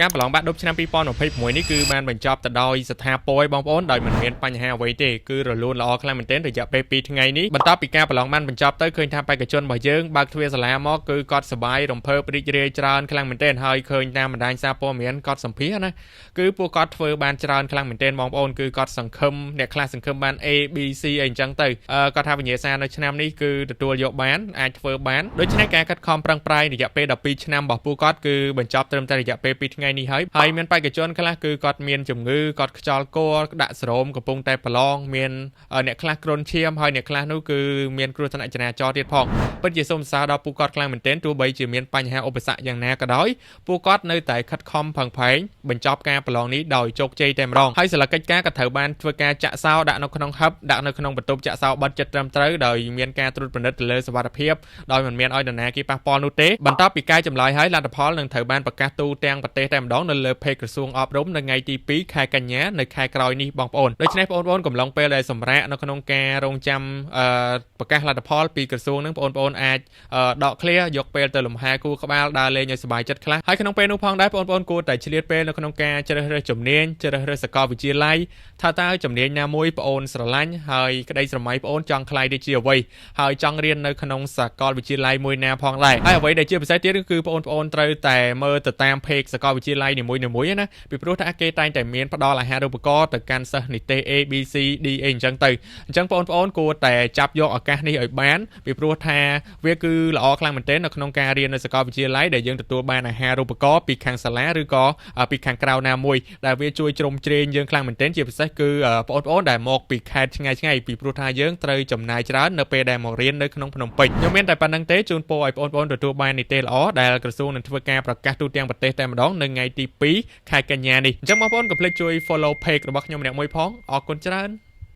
ការប្រឡងបាក់ឌុបឆ្នាំ2026នេះគឺបានបញ្ចប់ទៅដោយស្ថាពរបងប្អូនដោយមិនមានបញ្ហាអ្វីទេគឺរលូនល្អខ្លាំងមែនទែនរយៈពេល2ថ្ងៃនេះបន្ទាប់ពីការប្រឡងបានបញ្ចប់ទៅឃើញថាបេក្ខជនរបស់យើងបើកទ្វារសាលាមកគឺគាត់សប្បាយរំភើបរីករាយច្រើនខ្លាំងមែនទែនហើយឃើញតាមបណ្ដាញសារព័ត៌មានគាត់សម្ភាសណាគឺពួកគាត់ធ្វើបានច្រើនខ្លាំងមែនទែនបងប្អូនគឺគាត់សង្ឃឹមអ្នកខ្លះសង្ឃឹមបាន A B C អីអញ្ចឹងទៅគាត់ថាវិញ្ញាសានៅឆ្នាំនេះគឺទទួលយកបានអាចធ្វើបានដូច្នេះការកាត់ខំប្រឹងប្រែងរយៈពេល12ឆ្នាំរបស់ពួកគាត់គឺបញ្ចប់ត្រឹមតែរយៈពេល2ថ្ងៃនេះហើយមានបេក្ខជនខ្លះគឺគាត់មានជំងឺគាត់ខ្យល់កដាក់ស្រោមកំពុងតែប្រឡងមានអ្នកខ្លះគ្រុនឈាមហើយអ្នកខ្លះនោះគឺមានគ្រោះថ្នាក់ចរាចរណ៍ទៀតផងពិតជាសូមសរសើរដល់ពួកគាត់ខ្លាំងមែនទែនទោះបីជាមានបញ្ហាឧបសគ្គយ៉ាងណាក៏ដោយពួកគាត់នៅតែខិតខំប្រឹងប្រែងបញ្ចប់ការប្រឡងនេះដោយជោគជ័យតែម្ដងហើយសិលកិច្ចការក៏ត្រូវបានធ្វើការចាក់សោដាក់នៅក្នុងហឹបដាក់នៅក្នុងបន្ទប់ចាក់សោបិទចិត្តត្រឹមត្រូវដោយមានការត្រួតពិនិត្យទៅលើសុវត្ថិភាពដោយមិនមានឲ្យនរណាគេប៉ះពាល់នោះទេបន្ទាប់ពីការចម្លើយហើយលទ្ធផលនឹងត្រូវបានប្រកាសទូទាំងប្រទេសតែម្ដងនៅលើเพจក្រសួងអប់រំនៅថ្ងៃទី2ខែកញ្ញានៅខែក្រោយនេះបងប្អូនដូច្នេះបងប្អូនកំឡុងពេលដែលសម្រាកនៅក្នុងការរងចាំប្រកាសលទ្ធផលពីក្រសួងនឹងបងប្អូនអាចដកឃ្លាយកពេលទៅលំហែគូក្បាលដើរលេងឲ្យសប្បាយចិត្តខ្លះហើយក្នុងពេលនោះផងដែរបងប្អូនគួរតែឆ្លៀតពេលនៅក្នុងការជ្រើសរើសជំនាញជ្រើសរើសសាកលវិទ្យាល័យថាតើជំនាញណាមួយបងប្អូនស្រឡាញ់ហើយក្តីស្រមៃបងប្អូនចង់ខ្លាយទៅជាអ្វីហើយចង់រៀននៅក្នុងសាកលវិទ្យាល័យមួយណាផងដែរហើយអ្វីដែលជាពិសេសទៀតគឺបងប្អូនត្រូវតែមើលទៅតាមเพจសាកលវិទ្យាល័យនីមួយៗណាពីព្រោះថាគេតែងតែមានផ្ដល់អាហារូបករណ៍ទៅកាន់សិស្សនិទេស A B C D អីអញ្ចឹងទៅអញ្ចឹងបងប្អូនគួរតែចាប់យកឱកាសនេះឲ្យបានពីព្រោះថាវាគឺល្អខ្លាំងមែនទែននៅក្នុងការរៀននៅសាកលវិទ្យាល័យដែលយើងទទួលបានអាហារូបករណ៍ពីខាងសាលាឬក៏ពីខាងក្រៅណាមួយដែលវាជួយជ្រោមជ្រែងយើងខ្លាំងមែនទែនជាពិសេសគឺបងប្អូនដែលមកពីខេត្តឆ្ងាយៗពីព្រោះថាយើងត្រូវចំណាយច្រើននៅពេលដែលមករៀននៅក្នុងភ្នំពេញខ្ញុំមានតែប៉ុណ្្នឹងទេជូនពរឲ្យបងប្អូនទទួលបាននីតិល្អដែលក្រសួងនឹងធ្វើការប្រកាសទូទាំងប្រទេសតែម្ដងនៅថ្ងៃទី2ខែកញ្ញានេះអញ្ចឹងបងប្អូនកុំភ្លេចជួយ follow page របស់ខ្ញុំម្នាក់មួយផងអរគុណច្រើន